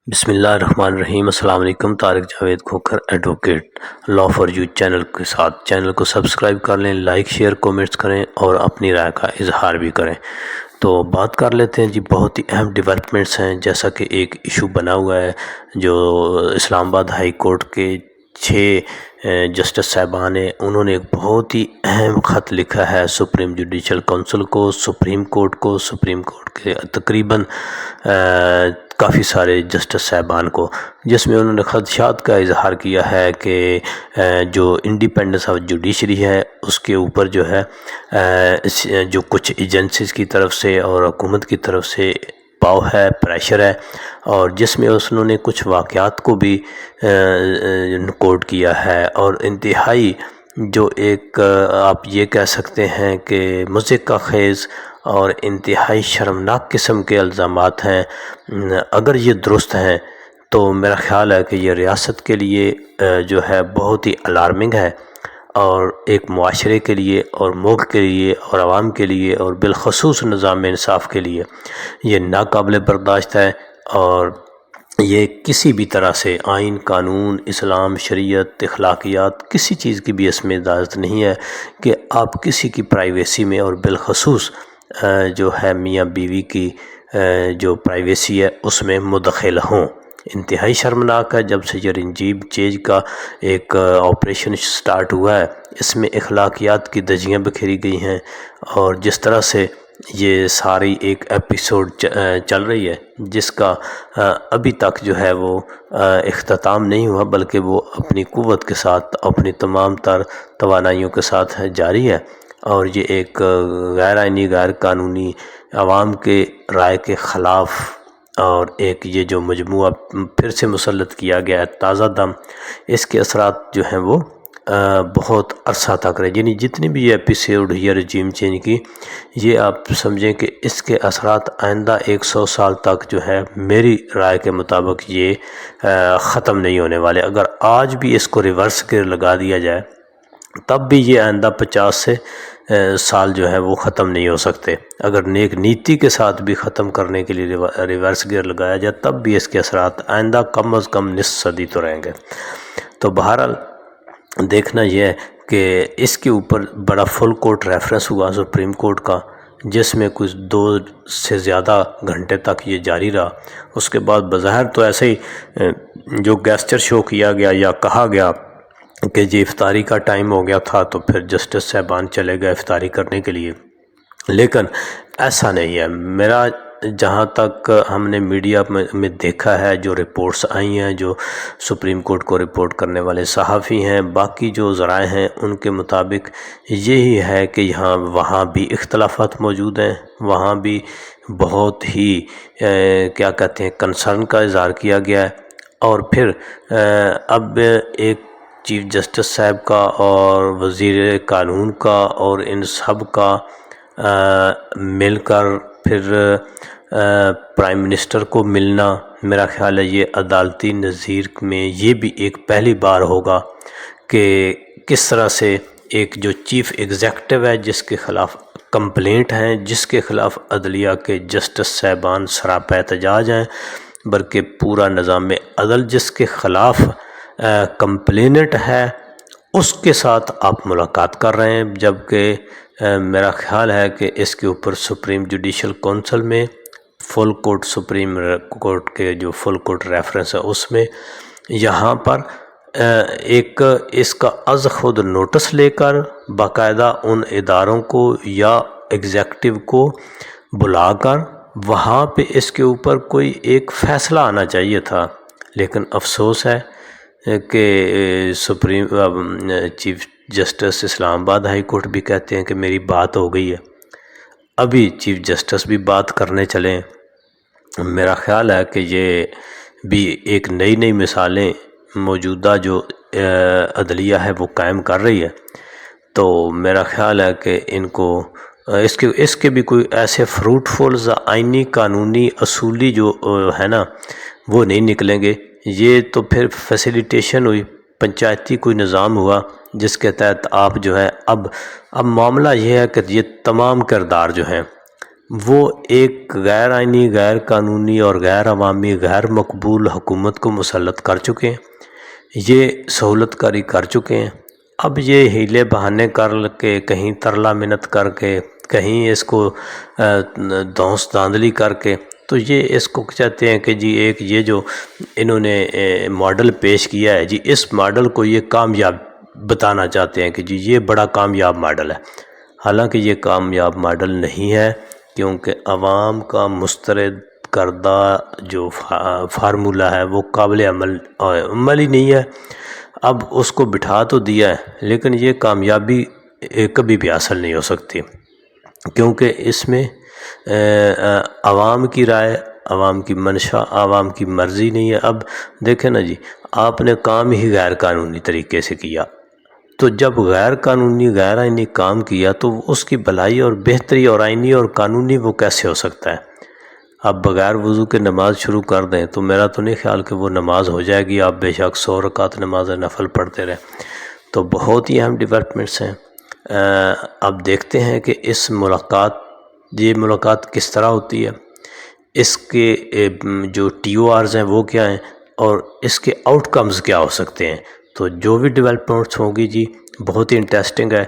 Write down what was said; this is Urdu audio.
بسم اللہ الرحمن الرحیم۔ السلام علیکم۔ Tariq Javed Khokhar advocate law for you channel کے ساتھ چینل کو سبسکرائب کر لیں، لائک شیئر کومنٹس کریں اور اپنی رائے کا اظہار بھی کریں۔ تو بات کر لیتے ہیں جی، بہت ہی اہم ڈیولپمنٹس ہیں، جیسا کہ ایک ایشو بنا ہوا ہے جو اسلام آباد ہائی کورٹ کے 6 جسٹس صاحبان ہیں، انہوں نے ایک بہت ہی اہم خط لکھا ہے سپریم جوڈیشل کونسل کو، سپریم کورٹ کو، سپریم کورٹ کے تقریباً کافی سارے جسٹس صاحبان کو، جس میں انہوں نے خدشات کا اظہار کیا ہے کہ جو انڈیپینڈنس آف جوڈیشری ہے اس کے اوپر جو ہے جو کچھ ایجنسیز کی طرف سے اور حکومت کی طرف سے پاؤ ہے، پریشر ہے، اور جس میں انہوں نے کچھ واقعات کو بھی نوٹ کیا ہے، اور انتہائی جو ایک آپ یہ کہہ سکتے ہیں کہ مضحکہ خیز اور انتہائی شرمناک قسم کے الزامات ہیں۔ اگر یہ درست ہیں تو میرا خیال ہے کہ یہ ریاست کے لیے جو ہے بہت ہی الارمنگ ہے، اور ایک معاشرے کے لیے اور ملک کے لیے اور عوام کے لیے اور بالخصوص نظام انصاف کے لیے یہ ناقابل برداشت ہے، اور یہ کسی بھی طرح سے آئین، قانون، اسلام، شریعت، اخلاقیات، کسی چیز کی بھی اس میں اجازت نہیں ہے کہ آپ کسی کی پرائیویسی میں، اور بالخصوص جو ہے میاں بیوی کی جو پرائیویسی ہے اس میں مدخل ہوں۔ انتہائی شرمناک ہے جب سے یہ رنجیب چینج کا ایک آپریشن سٹارٹ ہوا ہے، اس میں اخلاقیات کی دھجیاں بکھیری گئی ہیں، اور جس طرح سے یہ ساری ایک ایپیسوڈ چل رہی ہے جس کا ابھی تک جو ہے وہ اختتام نہیں ہوا، بلکہ وہ اپنی قوت کے ساتھ، اپنی تمام تر توانائیوں کے ساتھ جاری ہے، اور یہ ایک غیر آئینی، غیر قانونی، عوام کے رائے کے خلاف، اور ایک یہ جو مجموعہ پھر سے مسلط کیا گیا ہے تازہ دم، اس کے اثرات جو ہیں وہ بہت عرصہ تک رہے، یعنی جتنی بھی یہ ایپیسوڈ ہوئی ہے رجیم چینج کی، یہ آپ سمجھیں کہ اس کے اثرات آئندہ 100 سال تک جو ہے میری رائے کے مطابق یہ ختم نہیں ہونے والے۔ اگر آج بھی اس کو ریورس گیئر لگا دیا جائے تب بھی یہ آئندہ 50 سے سال جو ہے وہ ختم نہیں ہو سکتے۔ اگر نیک نیتی کے ساتھ بھی ختم کرنے کے لیے ریورس گیئر لگایا جائے تب بھی اس کے اثرات آئندہ کم از کم نصف صدی تو رہیں گے۔ تو بہرحال دیکھنا یہ ہے کہ اس کے اوپر بڑا فل کورٹ ریفرنس ہوا سپریم کورٹ کا، جس میں کچھ 2 سے زیادہ گھنٹے تک یہ جاری رہا۔ اس کے بعد بظاہر تو ایسے ہی جو گیسچر شو کیا گیا یا کہا گیا کہ جی افطاری کا ٹائم ہو گیا تھا، تو پھر جسٹس صاحبان چلے گئے افطاری کرنے کے لیے، لیکن ایسا نہیں ہے۔ میرا جہاں تک ہم نے میڈیا میں دیکھا ہے، جو رپورٹس آئی ہیں، جو سپریم کورٹ کو رپورٹ کرنے والے صحافی ہیں، باقی جو ذرائع ہیں، ان کے مطابق یہی ہے کہ وہاں بھی اختلافات موجود ہیں، وہاں بھی بہت ہی کیا کہتے ہیں کنسرن کا اظہار کیا گیا ہے، اور پھر اب ایک چیف جسٹس صاحب کا اور وزیر قانون کا اور ان سب کا مل کر پھر پرائم منسٹر کو ملنا، میرا خیال ہے یہ عدالتی نظیر میں یہ بھی ایک پہلی بار ہوگا کہ کس طرح سے ایک جو چیف ایگزیکٹو ہے، جس کے خلاف کمپلینٹ ہیں، جس کے خلاف عدلیہ کے جسٹس صاحبان سراپا احتجاج ہیں، بلکہ پورا نظام عدل جس کے خلاف کمپلینٹ ہے، اس کے ساتھ آپ ملاقات کر رہے ہیں، جبکہ میرا خیال ہے کہ اس کے اوپر سپریم جوڈیشل کونسل میں فل کورٹ، سپریم کورٹ کے جو فل کورٹ ریفرنس ہے اس میں یہاں پر ایک اس کا از خود نوٹس لے کر باقاعدہ ان اداروں کو یا ایگزیکٹو کو بلا کر وہاں پہ اس کے اوپر کوئی ایک فیصلہ آنا چاہیے تھا، لیکن افسوس ہے کہ سپریم چیف جسٹس اسلام آباد ہائی کورٹ بھی کہتے ہیں کہ میری بات ہو گئی ہے، ابھی چیف جسٹس بھی بات کرنے چلیں۔ میرا خیال ہے کہ یہ بھی ایک نئی مثالیں موجودہ جو عدلیہ ہے وہ قائم کر رہی ہے، تو میرا خیال ہے کہ ان کو اس کے بھی کوئی ایسے فروٹفل آئینی، قانونی، اصولی جو ہے نا وہ نہیں نکلیں گے۔ یہ تو پھر فیسیلیٹیشن ہوئی، پنچایتی کوئی نظام ہوا جس کے تحت آپ جو ہے اب معاملہ یہ ہے کہ یہ تمام کردار جو ہیں وہ ایک غیر آئینی، غیر قانونی اور غیر عوامی، غیر مقبول حکومت کو مسلط کر چکے ہیں، یہ سہولت کاری کر چکے ہیں۔ اب یہ ہیلے بہانے کر کے، کہیں ترلا منت کر کے، کہیں اس کو دھونس دھاندلی کر کے، تو یہ اس کو چاہتے ہیں کہ جی ایک یہ جو انہوں نے ماڈل پیش کیا ہے جی، اس ماڈل کو یہ کامیاب بتانا چاہتے ہیں کہ جی یہ بڑا کامیاب ماڈل ہے، حالانکہ یہ کامیاب ماڈل نہیں ہے، کیونکہ عوام کا مسترد کردہ جو فارمولہ ہے وہ قابل عمل ہی نہیں ہے۔ اب اس کو بٹھا تو دیا ہے، لیکن یہ کامیابی کبھی بھی حاصل نہیں ہو سکتی، کیونکہ اس میں عوام کی رائے، عوام کی منشا، عوام کی مرضی نہیں ہے۔ اب دیکھیں نا جی، آپ نے کام ہی غیر قانونی طریقے سے کیا، تو جب غیر قانونی، غیر آئینی کام کیا تو اس کی بھلائی اور بہتری اور آئینی اور قانونی وہ کیسے ہو سکتا ہے؟ اب بغیر وضو کے نماز شروع کر دیں تو میرا تو نہیں خیال کہ وہ نماز ہو جائے گی، آپ بے شک 100 رکعت نماز نفل پڑھتے رہیں۔ تو بہت ہی اہم ڈیولپمنٹس ہیں۔ اب دیکھتے ہیں کہ یہ ملاقات کس طرح ہوتی ہے، اس کے جو TORs ہیں وہ کیا ہیں، اور اس کے آؤٹ کمز کیا ہو سکتے ہیں۔ تو جو بھی ڈیولپمنٹس ہوں گی جی، بہت ہی انٹرسٹنگ ہے۔